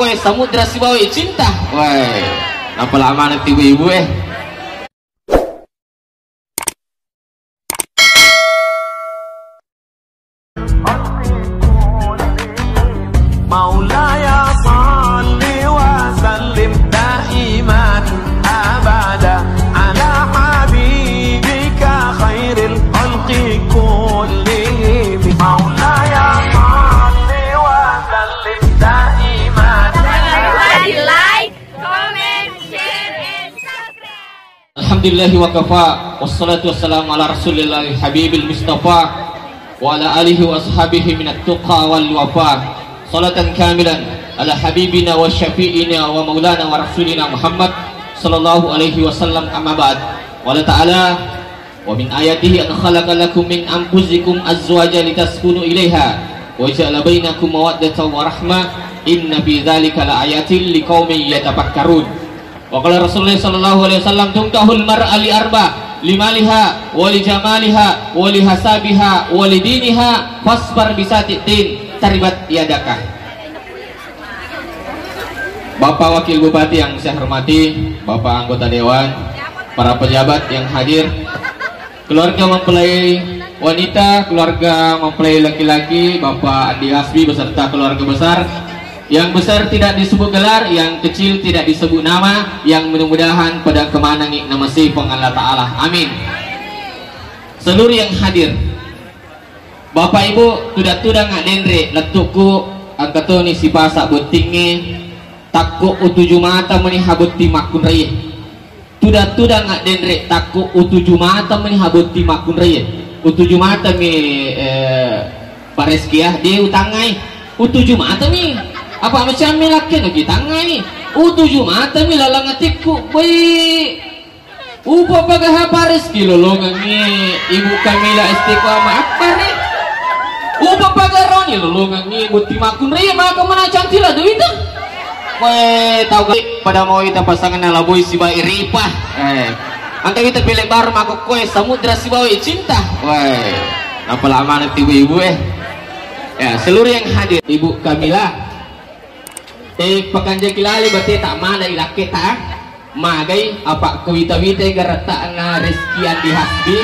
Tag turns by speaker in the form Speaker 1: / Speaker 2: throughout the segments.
Speaker 1: Woi, samudra si bawa cinta. Woi, apa lama nanti ibu
Speaker 2: Maulaya salli wa sallim daiman abada ala habibika khairil khalqi kullihim. Maulaya salli wa sallim daiman.
Speaker 3: Like, comment, share, and subscribe.
Speaker 1: Alhamdulillahi wa kafa, wassalatu wassalamu ala rasulillahi habibil mustafa wa ala alihi wa ashabihi minat tuqa wal wafa. Salatan kamilan ala habibina wa syafi'ina wa maulana wa rasulina Muhammad sallallahu alaihi wasallam, amma ba'd. Wala ta'ala wa min ayatihi an khalaqa lakum min anfusikum azwaja litaskunu ilaiha wa ja'ala bainakum mawaddatan wa rahmah inna fi dzalika laayatin liqaumin yatafakkarun. Wa qala Rasulullah sallallahu alaihi wasallam tunkahul mar'a li arba limaliha wa li jamaliha wa li hasabiha wa li diniha fasbar bisatitin taribat yadakah. Bapak Wakil Bupati yang saya hormati, Bapak anggota Dewan, para pejabat yang hadir, keluarga mempelai wanita, keluarga mempelai laki-laki, Bapak Andi Hasbi beserta keluarga besar. Yang besar tidak disebut gelar, yang kecil tidak disebut nama, yang mudah-mudahan pada kemanangi nama si Allah Ta'ala, amin. Seluruh yang hadir, Bapak Ibu tudak-tudak ngak dendre letukku angkatoni si pasak betingnya takku utuju mata meni habuti makun raya. Tudak-tudak ngak dendre takku utuju mata meni habuti makun raya. Utuju mata mi pareskiah dia utangai utuju mata mi apa macam mi lakin lagi tangai utuju mata mi lalang atikku baik. Upa pagah pareski lolongan ni Ibu Kamila Istiqomah akbar ni. Upa pagaroni lolongan ni buti makun raya maka mana cantila duit tu. Weh tahu gak pada mau kita pasangan alaboy si bayi ripah. Angka kita pilih baru maka kue samudra si bayi cinta. Weh apa lama nanti ibu ya seluruh yang hadir Ibu Kamila pekan jakilali berarti tak mana ilake tak magai apa kewita-wita garata na rezekian di hasbi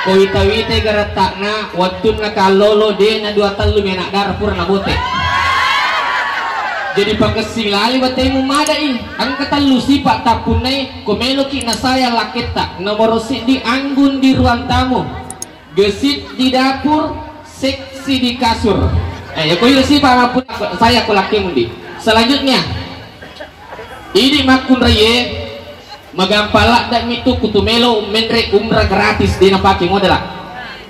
Speaker 1: kewita-wita garata na watun na kalolo de na dua talum yang nak darpur na bote. Jadi pagkasilali batay mo madai ang katalu sipa tapunay kumelo ki na saya lakita nomorosi di anggun di ruang tamu gesit di dapur seksi di kasur ko ilo sipa mapun saya ko laki mundi. Selanjutnya ini makun raya magampala dan itu kutumelo menre umrah gratis di napaki modala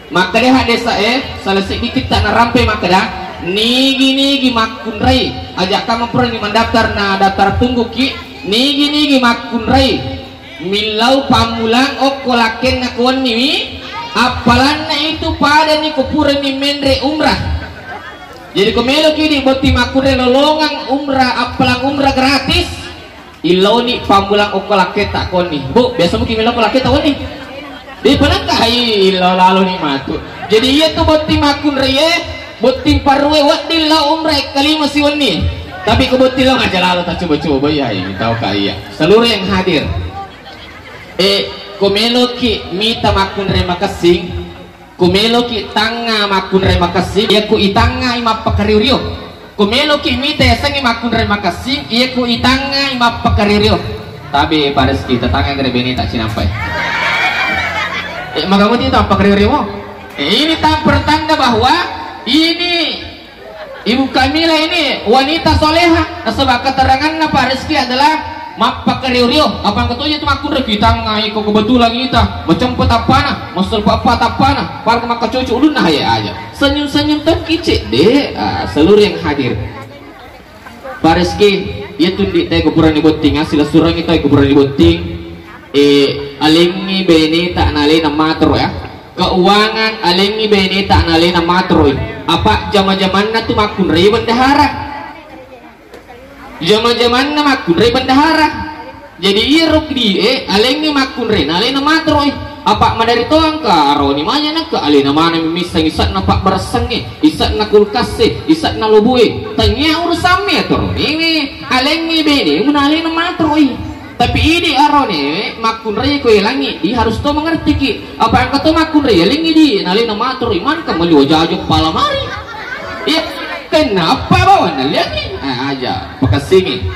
Speaker 1: maka deha desa selesai dikit tak narampe maka dah nigi makun rai ajak kamu pernah mendaftar na daftar tunggu ki nigi makun rai milau pamulang okolaken ngakuan ni apalanna itu pada ni kupura ni menre umrah. Jadi kumelo kini boti makun rai lolongan umrah apalang umrah gratis ilaw ni pamulang okolaketa koni bu biasa mungkin milau okolaketa koni di panakah ilaw lalu ni matu. Jadi iya tuh boti makun rai boting parwe wadillah umrah kalima siwani tapi kebotilah aja lalu tak coba-coba ya ini tahu kaya seluruh yang hadir kumelo ki mita makun re makasing kumelo ki tanga makun re makasing ya ku itanga ima pakaririo kumelo ki mita yasangi makun re makasing ya ku itanga ima pakaririo tapi pares kita tanga grebeni tak sinampai maka mo tito pakaririo mo ini tak pertanda bahwa ini Ibu Kamila ini wanita soleha sebab keterangan Pak Rizky adalah mapa keriurio apa yang ketuanya itu makun kita ngai kok kebetulan kita macam petapana masuk apa tapana para maka cucu ulun nah ya aja senyum-senyum tuh kicik deh seluruh yang hadir Pak Rizky dia tundi teh kuburan diboting sila surang itu kuburan diboting alingi beni tak nali nama tero ya keuangan alingi beni tak nali nama tero apa zaman-zaman na tuh makun ray bendahara zaman-zaman na makun ray bendahara jadi iruk di aleng ni makun ray nalay na matroy apa madari to ang karo ni manya na ka alay na mana mimisang isat na pak barasang isat na kulkas isat na lubuy tanya urusami ato ini ngalengi bene menali matroi. Tapi ini arone makun rei ko ilangi di harus to mengerti ki apa yang kata makun rei lingi di nali matroi man kamu jajuk palamari. Iya kenapa bawa naliati aja pakasingi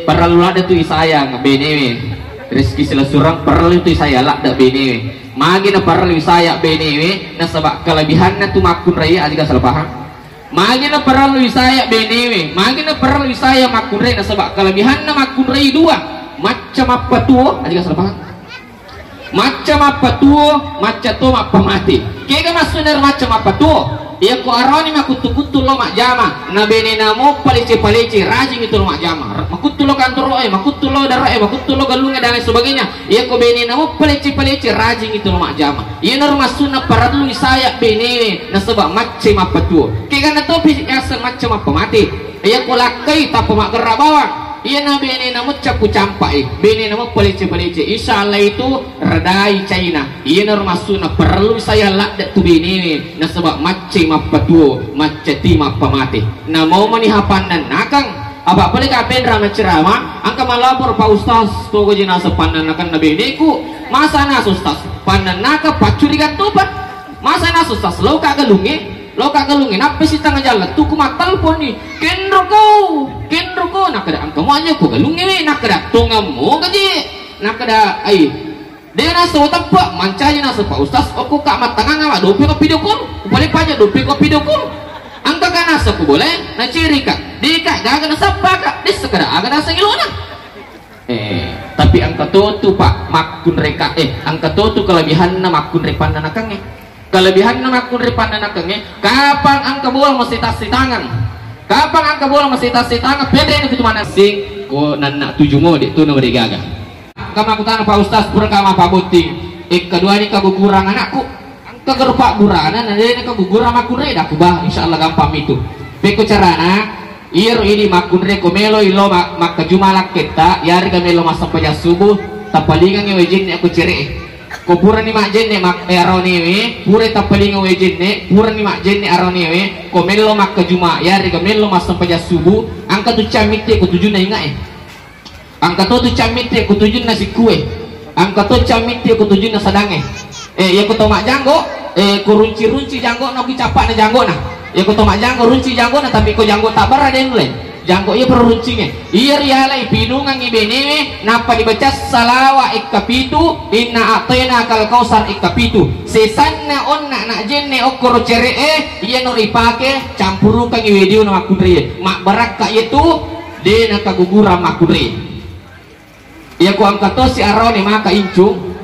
Speaker 1: perlu ada tuh sayang bene rezeki sila surang perlu tuh saya lah dak bene magi na perlu saya bene na sebab kelebihan na tuh makun rei aja salah paham magi na perlu saya bene magi na perlu saya makun rei na sebab kelebihan na makun rei dua macam apa tuh aja salah paham macam apa tuh macam tuh apa mati kega masunar macam apa tuh iya ko aroni makutu-kutu lo mak jama na bene namo palice rajin itu lo mak jama makutu lo kantor makutu lo darah makutu lo galungnya dan lain sebagainya iya ko bene namo palice rajin itu lo mak jama iya norma sunna paradu saya bene na sebab macam apa tuh kega na topi asal macam apa mati iya ko lakai tak mak gerak bawang iya na bene namo capu campai bene namo palice insyaallah itu redai China iya norma sunna perlu saya lak tu bene na sebab macam apa tuh macam apa mati na mau manihapan dan nakang apa boleh kapen drama ceramah angka malapor pak ustaz to ko jenasa panan nakan na bene ku masa na ustaz panan naka pacuriga tupat masa na ustaz lo kagalunge apa sih tangan jalan tuh ku telepon nih kendro ko nak ada angka mo aja ku galunge nak ada tungamu gaji nak ada dia nasa otak mancanya nasa pak ustaz aku kak matanganga ngawak dopi ko video call boleh panja dopi ko video call angka kan nasa ku boleh na ciri kak di kak gaga nasa kak di sekada aga nasa ngilona tapi angka tuh pak makun reka angka tuh kelebihan na makun repan nakangnya kelebihan nama kun ripan anak kenge kapan angka bola masih tasih tangan kapan angka bola masih tasih tangan pede ini itu mana sing ko nanak tujuh mo di tu nomor gaga kama aku tanah pak ustaz pura kama pak buting kedua ini kaguguran anakku angka gerupak gurana nanti ini kaguguran makun re dah kubah insyaallah gampang itu beko carana ir ini makun re komelo ilo mak kejumalak kita yari kamelo masa pajak subuh tapalingan ngewejin aku ceri ko pura ni mak jenne mak aroniwe pura tapalinga we jenne pura ni mak jenne aroniwe ko mello mak kajuma ya rega mello mas sampai subuh angka tu camite ko tujuh na inga angka tu camite ko tujuh na sikue angka tu camite ko tujuh na sadange ya ko to mak janggo ko runci janggo no ki capak na janggo na ya ko to mak janggo runci janggo na tapi ko janggo tak bara den le janggo iya perlu runcingnya iya rialai pinungan ibene napa dibaca salawa ikapitu inna atena kal kausar ikapitu sesanna onna nak jenne okoro cere iya no ripake campuru kang iwedio no makudri mak baraka itu de nakagugura makudri iya ku angka to si arone maka incung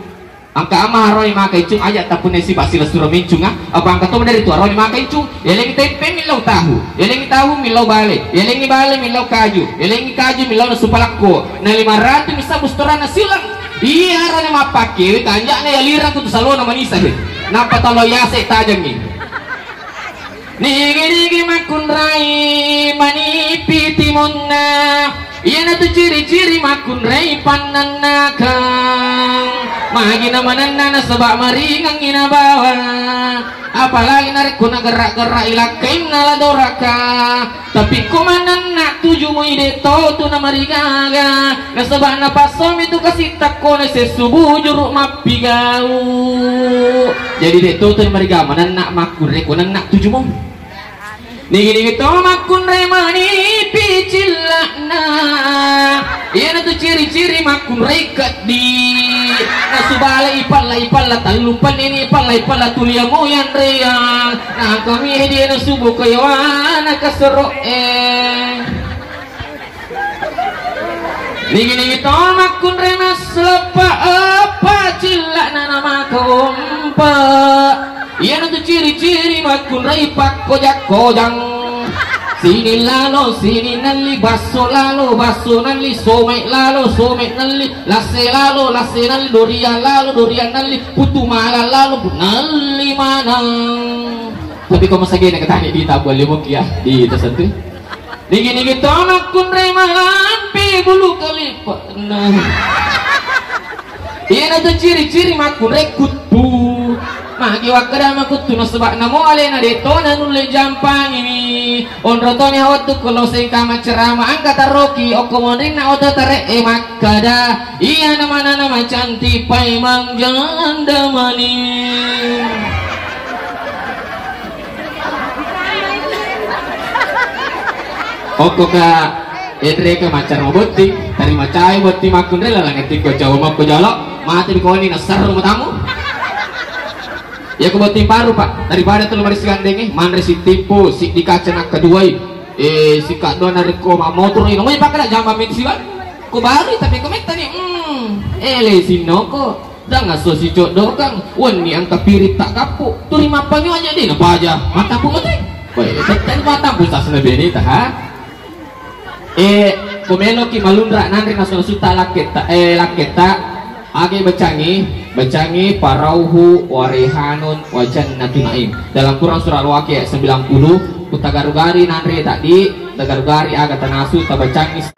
Speaker 1: angka ama arone maka incung aja tapun si basila sura mincung apa angka to dari tu arone maka incung yelengi tempe milau tahu yelengi tahu milau bale yelengi bale milau kaju yelengi kaju milau supalakko na 500 bisa bustorana silang iya arane mapake tanjane ya lirang kutu salona manisa napa talo yase tajang ni nigi makun rai mani pitimonna iya na tu ciri-ciri makun rai pananakang magina mananana sebab maringang ina bawa apalagi narik kuna gerak-gerak ilakain nala doraka tapi kumanan nak tujuh mo ide to tu na marigaga na sebab na pasom itu kasih takko na sesubuh juruk mapigau jadi de to tu mariga manan nak makun re kuna nak tujuh mo nigi to makun re mani picilakna iya na tu ciri-ciri makun re di na subala ipala talumpan ini ipala tulia moyan reang na kami dia na subuh kayawana kasero nigi to makun re mas lepa apa cilakna nama kompa iya na tu ciri-ciri makun re kojang sini lalo sini nali baso nali somek nali lase nali durian nali putu mala lalo nali manang tapi kau masa gini ketanya di tabel limuk ya di tersentuh nigi tonak kun remalan pi bulu kalipat iya na tu ciri-ciri makun rekut bu maki wakada makutu no sebab namo ale na deto na nule jampang ini on rotone hawatu kalau singkama cerama angkata roki okomondring na oto tere makada iya nama cantik pai mang janda maning. Oko ka edre ka macar maboti dari macai boti makun rela ngetik ko jawa mak ko jalok mati ko ni nasar rumah tamu. Ya aku buat paru pak daripada tuh maris gandeng manre si tipu si dikaca nak kedua si kak dona reko motor ini mau pakai jam pamit sih bang ku baru tapi komentar nih ele sinoko jangan so si jodoh kang wani angka pirit tak kapuk tuh lima panyo aja deh apa aja mata pun ngerti baik tetap mata pun sas lebih ini tah komeno ki malundra nanti nasional suta laketa age becangi parauhu warihanun wajan natunaim dalam Quran surah Al-Waqiah 90 kutagarugari nanre tadi tagarugari aga tanasu tabacangi